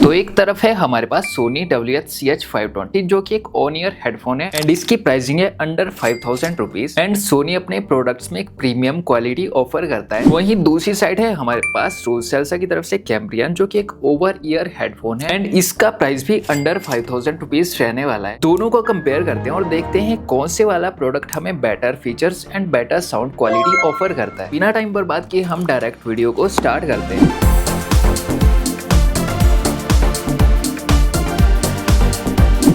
तो एक तरफ है हमारे पास सोनी WH-CH520 जो कि एक ऑन ईयर हेडफोन है एंड इसकी प्राइसिंग है अंडर 5000 रुपीज एंड सोनी अपने प्रोडक्ट्स में एक प्रीमियम क्वालिटी ऑफर करता है। वहीं दूसरी साइड है हमारे पास रोसेल्सा की तरफ से कैम्ब्रियन जो कि एक ओवर ईयर हेडफोन है एंड इसका प्राइस भी अंडर 5000 रुपीज रहने वाला है। दोनों को कंपेयर करते हैं और देखते हैं कौन से वाला प्रोडक्ट हमें better features and better sound quality offer करता है। बिना टाइम बर्बाद किए हम डायरेक्ट वीडियो को स्टार्ट करते हैं।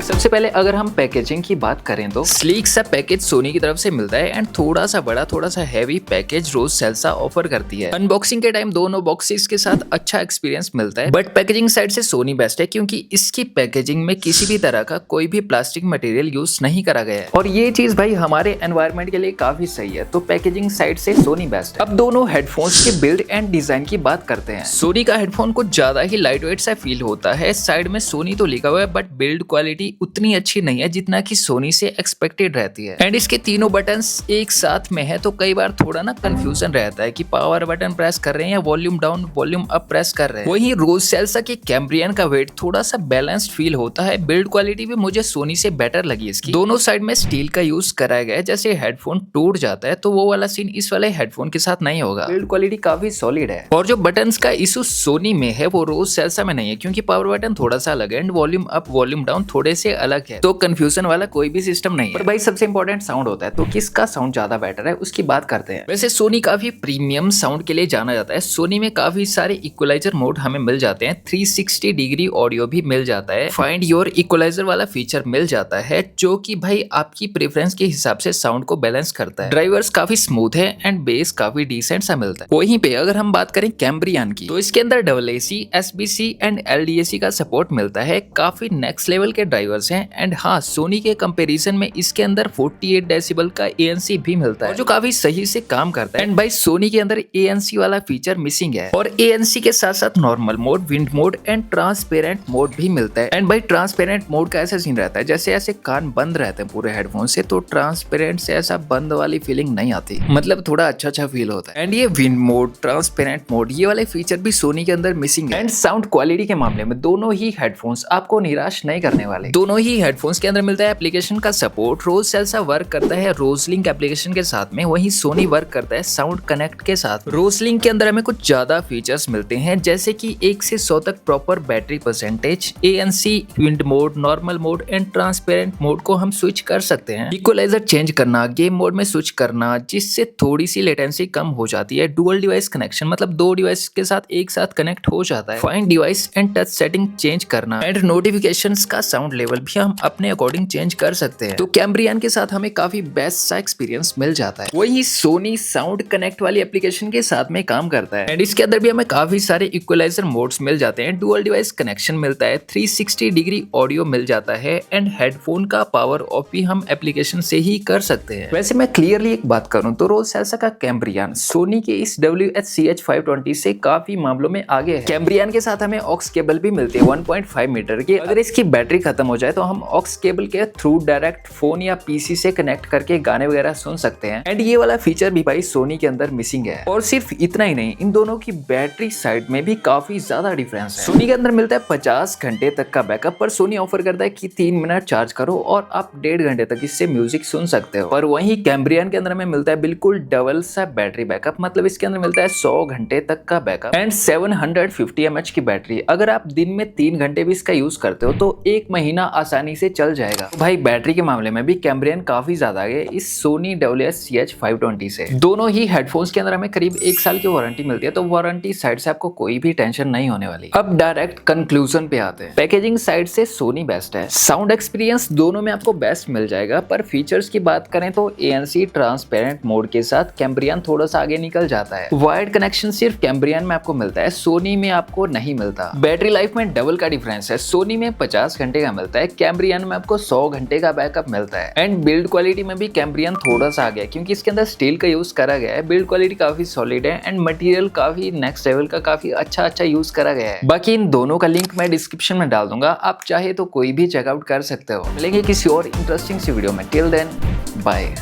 सबसे पहले अगर हम पैकेजिंग की बात करें तो स्लीक सा पैकेज सोनी की तरफ से मिलता है एंड थोड़ा सा बड़ा थोड़ा सा हैवी पैकेज रोसेल्सा ऑफर करती है। अनबॉक्सिंग के टाइम दोनों बॉक्सेस के साथ अच्छा एक्सपीरियंस मिलता है बट पैकेजिंग साइड से सोनी बेस्ट है क्योंकि इसकी पैकेजिंग में किसी भी तरह का कोई भी प्लास्टिक मटेरियल यूज नहीं करा गया है और ये चीज भाई हमारे एनवायरमेंट के लिए काफी सही है। तो पैकेजिंग साइड से सोनी बेस्ट है। अब दोनों हेडफोन्स के बिल्ड एंड डिजाइन की बात करते हैं। सोनी का हेडफोन कुछ ज्यादा ही लाइट वेट सा फील होता है। साइड में सोनी तो लिखा हुआ है बट बिल्ड क्वालिटी उतनी अच्छी नहीं है जितना कि सोनी से एक्सपेक्टेड रहती है एंड इसके तीनों बटन्स एक साथ में है तो कई बार थोड़ा ना कंफ्यूजन रहता है कि पावर बटन प्रेस कर रहे हैं या volume down volume up press कर रहे हैं। वहीं रोसेल्सा के कैम्ब्रियन का वेट थोड़ा सा बैलेंस्ड फील होता है। बिल्ड क्वालिटी भी मुझे सोनी से बेटर लगी इसकी। दोनों साइड में स्टील का यूज कराया गया है। जैसे हेडफोन टूट जाता है तो वो वाला सीन इस वाले हेडफोन के साथ नहीं होगा। बिल्ड क्वालिटी काफी सॉलिड है और जो बटन्स का इशू सोनी में है वो रोसेल्सा में नहीं है क्योंकि पावर बटन थोड़ा सा अलग है and volume up volume down थोड़े से अलग है तो कंफ्यूजन वाला कोई भी सिस्टम नहीं है। पर भाई सबसे इंपॉर्टेंट साउंड होता है तो किसका साउंड ज्यादा बेटर है उसकी बात करते हैं। वैसे सोनी काफी प्रीमियम साउंड के लिए जाना जाता है। सोनी में काफी सारे इक्वलाइजर मोड हमें मिल जाते हैं। 360 डिग्री ऑडियो भी मिल जाता है। फाइंड योर इक्वलाइजर वाला फीचर मिल जाता है जो कि भाई आपकी प्रेफरेंस के हिसाब से साउंड को बैलेंस करता है। ड्राइवर्स काफी स्मूथ है एंड बेस काफी डिसेंट सा मिलता है। वहीं पे अगर हम बात करें कैम्ब्रियन की तो इसके अंदर AAC, SBC एंड LDAC का सपोर्ट मिलता है। काफी नेक्स्ट लेवल के ड्राइवर्स हैं एंड हाँ सोनी के कंपैरिजन में इसके अंदर 48 डेसिबल का ANC भी मिलता है जो काफी सही से काम करता है एंड भाई सोनी के अंदर ANC वाला फीचर मिसिंग है और ANC के साथ साथ normal mode, wind mode and transparent mode भी मिलता है। एंड भाई ट्रांसपेरेंट मोड का ऐसा सीन रहता है जैसे ऐसे कान बंद रहते हैं पूरे हेडफोन से तो ट्रांसपेरेंट से ऐसा बंद वाली फीलिंग नहीं आती, मतलब थोड़ा अच्छा फील होता है। एंड ये विंड मोड, ट्रांसपेरेंट मोड ये वाले फीचर भी सोनी के अंदर मिसिंग है। एंड साउंड क्वालिटी के मामले में दोनों ही हेडफोन्स आपको निराश नहीं करने वाले। दोनों ही हेडफोन्स के अंदर मिलता है एप्लीकेशन का सपोर्ट। रोसेल्सा वर्क करता है रोजलिंक एप्लीकेशन के साथ में, वहीं सोनी वर्क करता है साउंड कनेक्ट के साथ। रोजलिंक के अंदर हमें कुछ ज्यादा फीचर्स मिलते हैं जैसे कि 1 से 100 तक proper battery percentage, ANC, wind mode, normal mode and transparent mode को हम स्विच कर सकते हैं। इक्वलाइजर चेंज करना, गेम मोड में स्विच करना जिससे थोड़ी सी लेटेंसी कम हो जाती है। डुअल डिवाइस कनेक्शन मतलब दो डिवाइस के साथ एक साथ कनेक्ट हो जाता है। Find device and touch setting change करना एंड नोटिफिकेशंस का साउंड लेवल भी हम अपने अकॉर्डिंग चेंज कर सकते हैं। तो कैम्ब्रियन के साथ हमें काफी बेस्ट सा एक्सपीरियंस मिल जाता है। वही सोनी साउंड कनेक्ट वाली एप्लीकेशन के साथ में काम करता है एंड इसके अंदर भी हमें काफी सारे इक्वलाइजर मोड्स मिल जाते हैं। डुअल डिवाइस कनेक्शन मिलता है, 360 डिग्री ऑडियो मिल जाता है एंड हेडफोन का पावर ऑफ भी हम एप्लीकेशन से ही कर सकते हैं। वैसे मैं क्लियरली एक बात करूं तो रोसेल्सा का कैम्ब्रियन सोनी के इस WH-CH520 से काफी मामलों में आगे है। कैम्ब्रियन के साथ हमें ऑक्स केबल भी मिलती है 1.5 मीटर की। अगर इसकी बैटरी खत्म हो जाए तो हम ऑक्स केबल के थ्रू डायरेक्ट फोन या PC से कनेक्ट करके गाने वगैरह सुन सकते हैं एंड ये वाला फीचर भी भाई सोनी के अंदर मिसिंग है। और सिर्फ इतना ही नहीं, इन दोनों की बैटरी साइड में भी काफी ज्यादा डिफरेंस है। सोनी के अंदर मिलता है 50 घंटे तक का बैकअप पर सोनी ऑफर करता है कि 3 मिनट चार्ज करो और आप 1.5 घंटे तक इससे म्यूजिक सुन सकते हो। पर वहीं कैम्ब्रियन के अंदर हमें मिलता है बिल्कुल डबल सा बैटरी बैकअप, मतलब इसके अंदर मिलता है 100 घंटे तक का बैकअप एंड 750 mAh की बैटरी। अगर आप दिन में 3 घंटे भी इसका यूज करते हो तो 1 महीना आसानी से चल जाएगा। तो भाई बैटरी के मामले में भी कैम्ब्रियन काफी ज्यादा आगे इस सोनी WH-CH520 से। दोनों ही हेडफोन्स के अंदर हमें करीब 1 साल की वारंटी मिलती है तो वारंटी साइड से आपको कोई भी टेंशन नहीं होने वाली। अब डायरेक्ट कंक्लूजन पे आते हैं। पैकेजिंग साइड से सोनी बेस्ट है। साउंड एक्सपीरियंस दोनों में आपको बेस्ट मिल जाएगा पर फीचर्स की बात करें तो ANC ट्रांसपेरेंट मोड के साथ कैम्ब्रियन थोड़ा सा आगे निकल जाता है। वायर्ड कनेक्शन सिर्फ कैम्ब्रियन में आपको मिलता है, सोनी में आपको नहीं मिलता। बैटरी लाइफ में डबल का डिफरेंस है। सोनी में 50 घंटे का मिलता है, कैम्ब्रियन में आपको 100 घंटे का बैकअप मिलता है। एंड बिल्ड क्वालिटी में भी कैम्ब्रियन थोड़ा सा आ गया क्योंकि इसके अंदर स्टील का यूज करा गया है। बिल्ड क्वालिटी काफी सॉलिड है एंड मटेरियल काफी नेक्स्ट लेवल का काफी अच्छा यूज करा गया है। बाकी इन दोनों का लिंक मैं डिस्क्रिप्शन में डाल दूंगा, आप चाहे तो कोई भी चेकआउट कर सकते हो। मिलेंगे किसी और इंटरेस्टिंग सी वीडियो में। Till then bye.